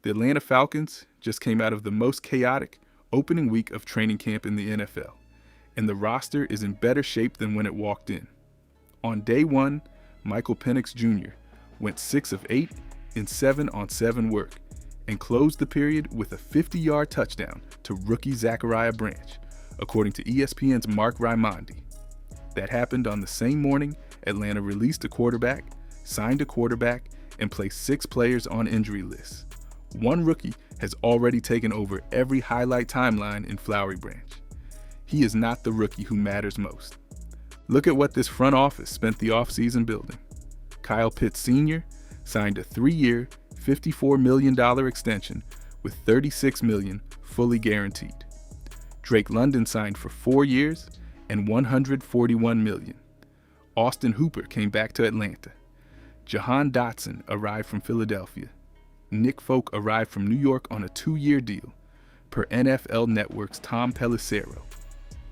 The Atlanta Falcons just came out of the most chaotic opening week of training camp in the NFL, and the roster is in better shape than when it walked in. On day one, Michael Penix Jr. went 6 of 8 in 7-on-7 work and closed the period with a 50-yard touchdown to rookie Zachariah Branch, according to ESPN's Mark Raimondi. That happened on the same morning Atlanta released a quarterback, signed a quarterback, and placed 6 players on injury lists. One rookie has already taken over every highlight timeline in Flowery Branch. He is not the rookie who matters most. Look at what this front office spent the offseason building. Kyle Pitts Sr. signed a 3-year, $54 million extension with $36 million fully guaranteed. Drake London signed for 4 years and $141 million. Austin Hooper came back to Atlanta. Jahan Dotson arrived from Philadelphia. Nick Folk arrived from New York on a 2-year deal, per NFL Network's Tom Pelissero.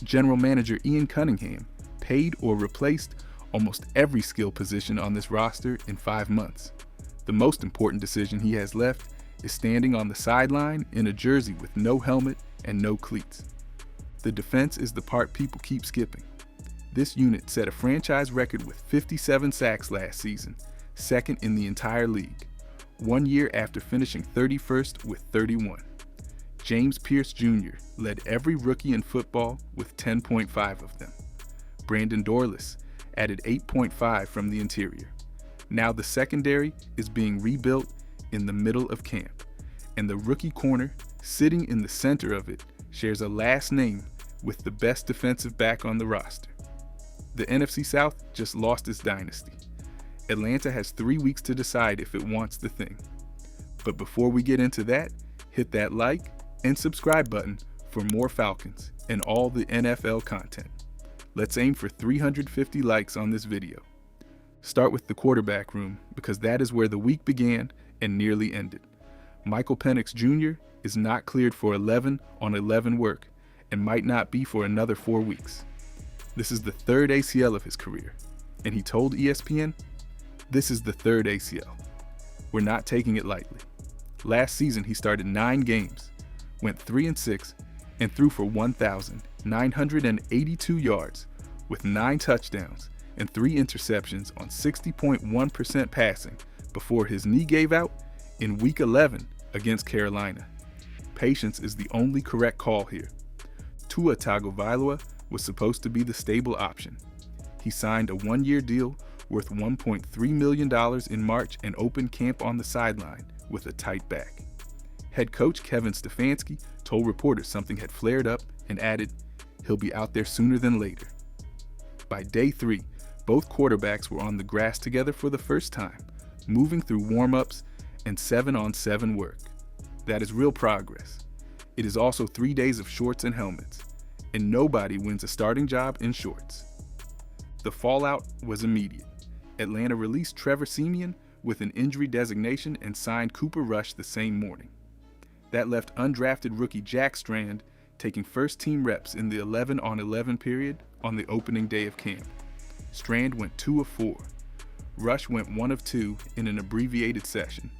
General Manager Ian Cunningham paid or replaced almost every skill position on this roster in 5 months. The most important decision he has left is standing on the sideline in a jersey with no helmet and no cleats. The defense is the part people keep skipping. This unit set a franchise record with 57 sacks last season, second in the entire league, 1 year after finishing 31st with 31. James Pierce Jr. led every rookie in football with 10.5 of them. Brandon Dorlus added 8.5 from the interior. Now the secondary is being rebuilt in the middle of camp, and the rookie corner, sitting in the center of it, shares a last name with the best defensive back on the roster. The NFC South just lost its dynasty. Atlanta has 3 weeks to decide if it wants the thing. But before we get into that, hit that like and subscribe button for more Falcons and all the NFL content. Let's aim for 350 likes on this video. Start with the quarterback room because that is where the week began and nearly ended. Michael Penix Jr. is not cleared for 11-on-11 work and might not be for another 4 weeks. This is the 3rd ACL of his career, and he told ESPN, "This is the 3rd ACL. We're not taking it lightly." Last season, he started 9 games, went 3-6, and threw for 1,982 yards with 9 touchdowns and 3 interceptions on 60.1% passing before his knee gave out in Week 11 against Carolina. Patience is the only correct call here. Tua Tagovailoa was supposed to be the stable option. He signed a 1-year deal worth $1.3 million in March and opened camp on the sideline with a tight back. Head coach Kevin Stefanski told reporters something had flared up and added, "He'll be out there sooner than later." By day 3, both quarterbacks were on the grass together for the first time, moving through warm-ups and 7-on-7 work. That is real progress. It is also 3 days of shorts and helmets, and nobody wins a starting job in shorts. The fallout was immediate. Atlanta released Trevor Siemian with an injury designation and signed Cooper Rush the same morning. That left undrafted rookie Jack Strand taking first-team reps in the 11-on-11 period on the opening day of camp. Strand went 2 of 4. Rush went 1 of 2 in an abbreviated session,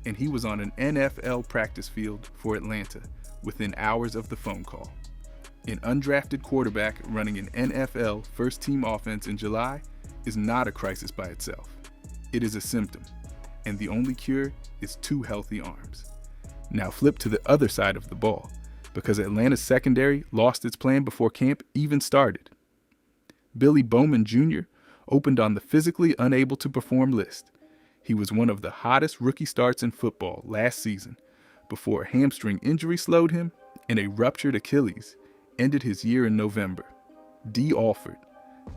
and he was on an NFL practice field for Atlanta within hours of the phone call. An undrafted quarterback running an NFL first-team offense in July is not a crisis by itself. It is a symptom, and the only cure is 2 healthy arms. Now flip to the other side of the ball, because Atlanta's secondary lost its plan before camp even started. Billy Bowman Jr. opened on the physically unable to perform list. He was one of the hottest rookie starts in football last season before a hamstring injury slowed him and a ruptured Achilles ended his year in November. D. Alford,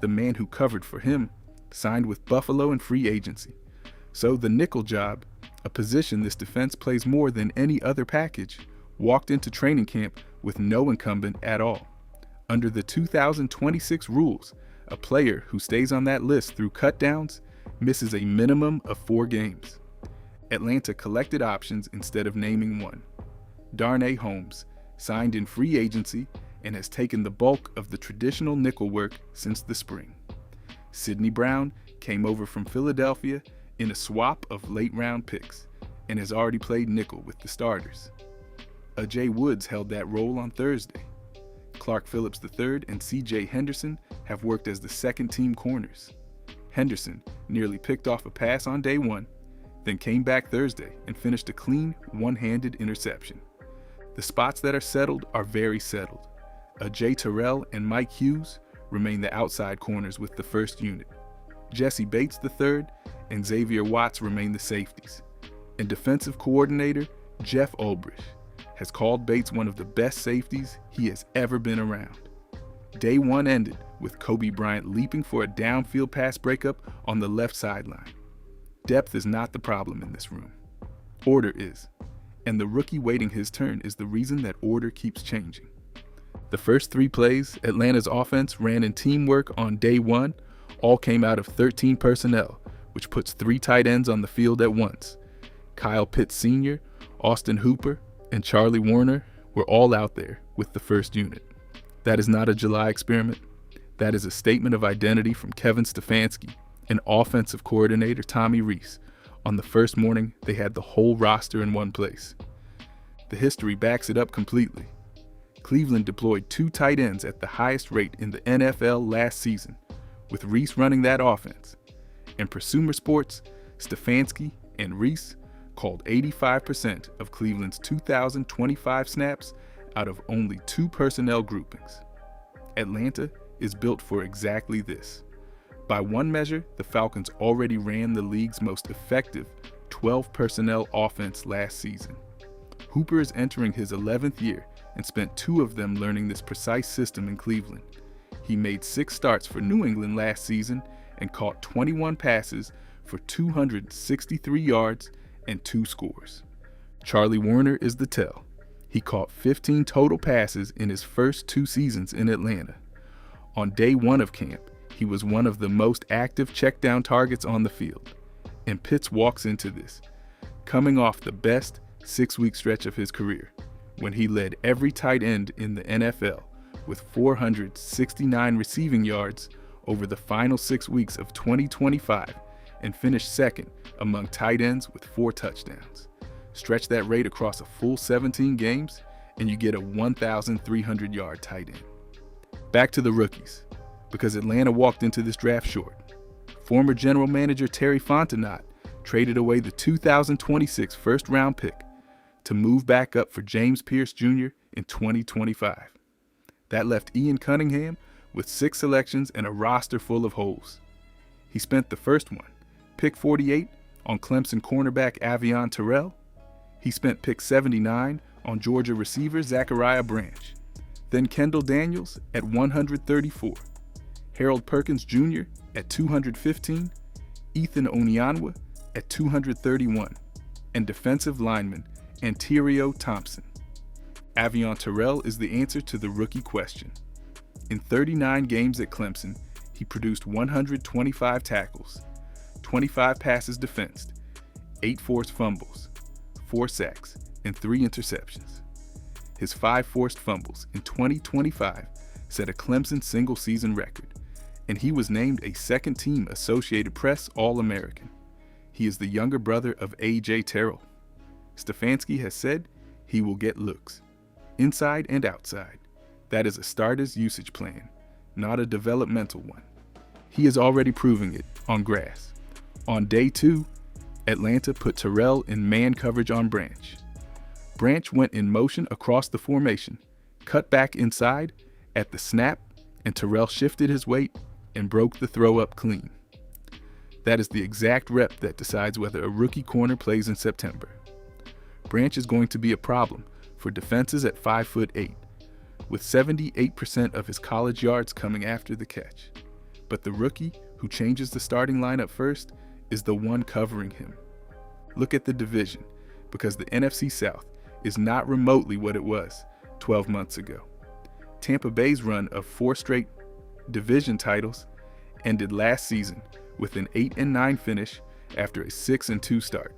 the man who covered for him, signed with Buffalo in free agency. So the nickel job, a position this defense plays more than any other package, walked into training camp with no incumbent at all. Under the 2026 rules, a player who stays on that list through cutdowns misses a minimum of 4 games. Atlanta collected options instead of naming one. Darnay Holmes signed in free agency and has taken the bulk of the traditional nickel work since the spring. Sidney Brown came over from Philadelphia in a swap of late-round picks, and has already played nickel with the starters. Ajay Woods held that role on Thursday. Clark Phillips III and C.J. Henderson have worked as the second-team corners. Henderson nearly picked off a pass on day one, then came back Thursday and finished a clean, one-handed interception. The spots that are settled are very settled. Ajay Terrell and Mike Hughes remain the outside corners with the first unit. Jesse Bates III and Xavier Watts remain the safeties. And defensive coordinator Jeff Ulbrich has called Bates one of the best safeties he has ever been around. Day one ended with Kobe Bryant leaping for a downfield pass breakup on the left sideline. Depth is not the problem in this room. Order is. And the rookie waiting his turn is the reason that order keeps changing. The first 3 plays Atlanta's offense ran in teamwork on day one all came out of 13 personnel, which puts 3 tight ends on the field at once. Kyle Pitts Sr., Austin Hooper, and Charlie Warner were all out there with the first unit. That is not a July experiment. That is a statement of identity from Kevin Stefanski and offensive coordinator Tommy Rees. On the first morning, they had the whole roster in one place. The history backs it up completely. Cleveland deployed 2 tight ends at the highest rate in the NFL last season, with Rees running that offense. In Prosumer Sports, Stefanski and Rees called 85% of Cleveland's 2025 snaps out of only 2 personnel groupings. Atlanta is built for exactly this. By one measure, the Falcons already ran the league's most effective 12 personnel offense last season. Hooper is entering his 11th year and spent 2 of them learning this precise system in Cleveland. He made 6 starts for New England last season and caught 21 passes for 263 yards and 2 scores. Charlie Warner is the tell. He caught 15 total passes in his first 2 seasons in Atlanta. On day 1 of camp, he was one of the most active checkdown targets on the field. And Pitts walks into this, coming off the best 6-week stretch of his career, when he led every tight end in the NFL with 469 receiving yards over the final 6 weeks of 2025 and finished second among tight ends with 4 touchdowns. Stretch that rate across a full 17 games, and you get a 1,300-yard tight end. Back to the rookies, because Atlanta walked into this draft short. Former general manager Terry Fontenot traded away the 2026 first-round pick to move back up for James Pierce Jr. in 2025. That left Ian Cunningham with 6 selections and a roster full of holes. He spent the first one, pick 48, on Clemson cornerback Avion Terrell. He spent pick 79 on Georgia receiver Zachariah Branch. Then Kendall Daniels at 134, Harold Perkins Jr. at 215, Ethan Onyanwa at 231, and defensive lineman Anterio Thompson. Avion Terrell is the answer to the rookie question. In 39 games at Clemson, he produced 125 tackles, 25 passes defensed, 8 forced fumbles, 4 sacks, and 3 interceptions. His 5 forced fumbles in 2025 set a Clemson single-season record, and he was named a second-team Associated Press All-American. He is the younger brother of A.J. Terrell. Stefanski has said he will get looks, inside and outside. That is a starter's usage plan, not a developmental one. He is already proving it on grass. On day 2, Atlanta put Terrell in man coverage on Branch. Branch went in motion across the formation, cut back inside at the snap, and Terrell shifted his weight and broke the throw up clean. That is the exact rep that decides whether a rookie corner plays in September. Branch is going to be a problem for defenses at 5'8", with 78% of his college yards coming after the catch. But the rookie who changes the starting lineup first is the one covering him. Look at the division, because the NFC South is not remotely what it was 12 months ago. Tampa Bay's run of 4 straight division titles ended last season with an 8-9 finish after a 6-2 start.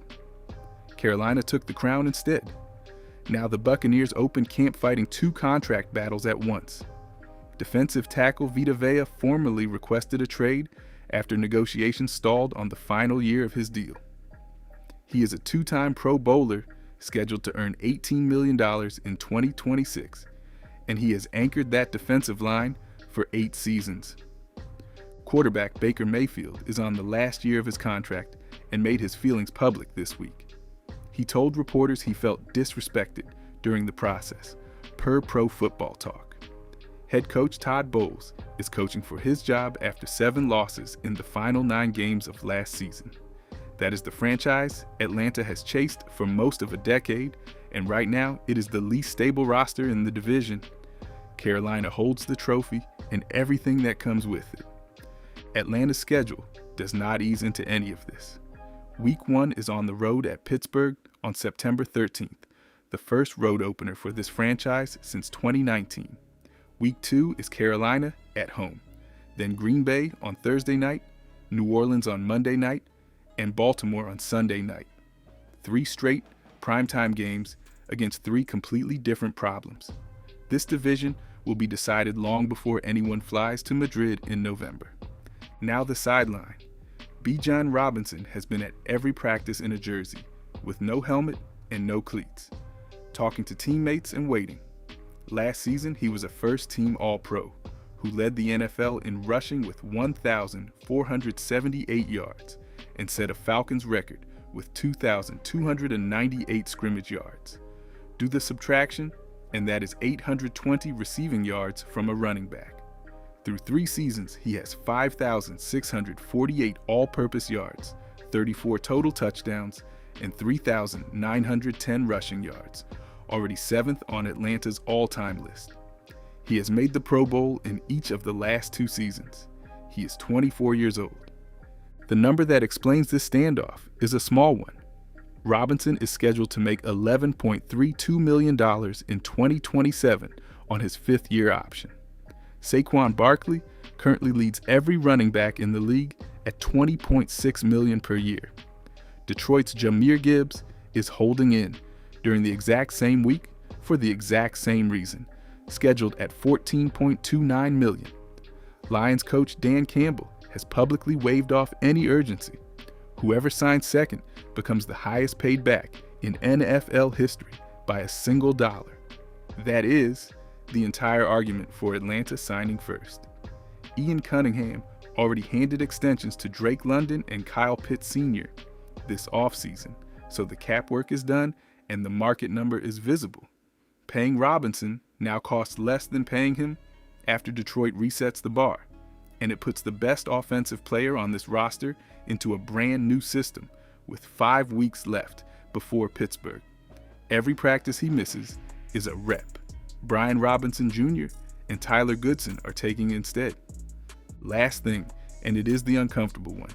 Carolina took the crown instead. Now the Buccaneers open camp fighting 2 contract battles at once. Defensive tackle Vita Vea formally requested a trade after negotiations stalled on the final year of his deal. He is a two-time Pro Bowler scheduled to earn $18 million in 2026, and he has anchored that defensive line for 8 seasons. Quarterback Baker Mayfield is on the last year of his contract and made his feelings public this week. He told reporters he felt disrespected during the process, per Pro Football Talk. Head coach Todd Bowles is coaching for his job after 7 losses in the final 9 games of last season. That is the franchise Atlanta has chased for most of a decade, and right now it is the least stable roster in the division. Carolina holds the trophy and everything that comes with it. Atlanta's schedule does not ease into any of this. Week 1 is on the road at Pittsburgh on September 13th, the first road opener for this franchise since 2019. Week 2 is Carolina at home, then Green Bay on Thursday night, New Orleans on Monday night, and Baltimore on Sunday night. 3 straight primetime games against 3 completely different problems. This division will be decided long before anyone flies to Madrid in November. Now the sideline. Bijan Robinson has been at every practice in a jersey, with no helmet and no cleats, talking to teammates and waiting. Last season, he was a first-team All-Pro, who led the NFL in rushing with 1,478 yards and set a Falcons record with 2,298 scrimmage yards. Do the subtraction, and that is 820 receiving yards from a running back. Through 3 seasons, he has 5,648 all-purpose yards, 34 total touchdowns, and 3,910 rushing yards, already 7th on Atlanta's all-time list. He has made the Pro Bowl in each of the last 2 seasons. He is 24 years old. The number that explains this standoff is a small one. Robinson is scheduled to make $11.32 million in 2027 on his 5th-year option. Saquon Barkley currently leads every running back in the league at $20.6 million per year. Detroit's Jahmyr Gibbs is holding in during the exact same week for the exact same reason, scheduled at $14.29 million. Lions coach Dan Campbell has publicly waved off any urgency. Whoever signs second becomes the highest paid back in NFL history by a single dollar. That is the entire argument for Atlanta signing first. Ian Cunningham already handed extensions to Drake London and Kyle Pitts Sr. this offseason, so the cap work is done and the market number is visible. Paying Robinson now costs less than paying him after Detroit resets the bar, and it puts the best offensive player on this roster into a brand new system with 5 weeks left before Pittsburgh. Every practice he misses is a rep. Brian Robinson Jr. and Tyler Goodson are taking instead. Last thing, and it is the uncomfortable one,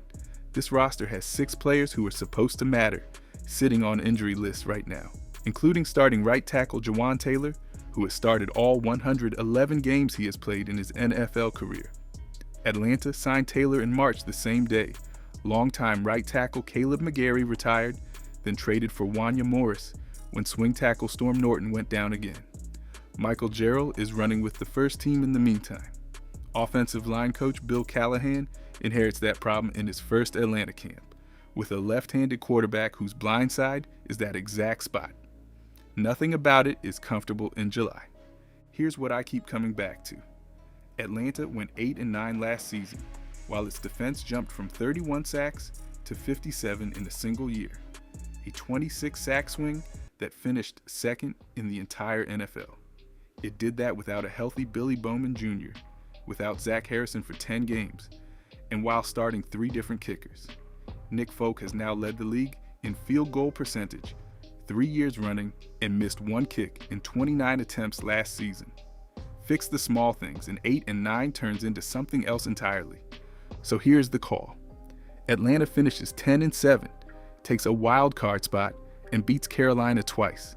this roster has 6 players who are supposed to matter sitting on injury lists right now, including starting right tackle Jawan Taylor, who has started all 111 games he has played in his NFL career. Atlanta signed Taylor in March the same day. Longtime right tackle Caleb McGarry retired, then traded for Wanya Morris when swing tackle Storm Norton went down again. Michael Jarrell is running with the first team in the meantime. Offensive line coach Bill Callahan inherits that problem in his first Atlanta camp, with a left-handed quarterback whose blind side is that exact spot. Nothing about it is comfortable in July. Here's what I keep coming back to. Atlanta went 8-9 last season, while its defense jumped from 31 sacks to 57 in a single year, a 26-sack swing that finished second in the entire NFL. It did that without a healthy Billy Bowman Jr., without Zach Harrison for 10 games, and while starting 3 different kickers. Nick Folk has now led the league in field goal percentage 3 years running and missed 1 kick in 29 attempts last season. Fix the small things and 8-9 turns into something else entirely. So here's the call. Atlanta finishes 10-7, takes a wild card spot, and beats Carolina twice.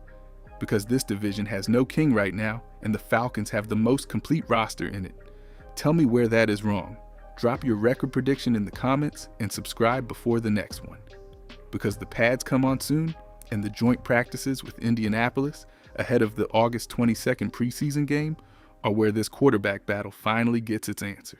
Because this division has no king right now, and the Falcons have the most complete roster in it. Tell me where that is wrong. Drop your record prediction in the comments and subscribe before the next one. Because the pads come on soon, and the joint practices with Indianapolis ahead of the August 22nd preseason game are where this quarterback battle finally gets its answer.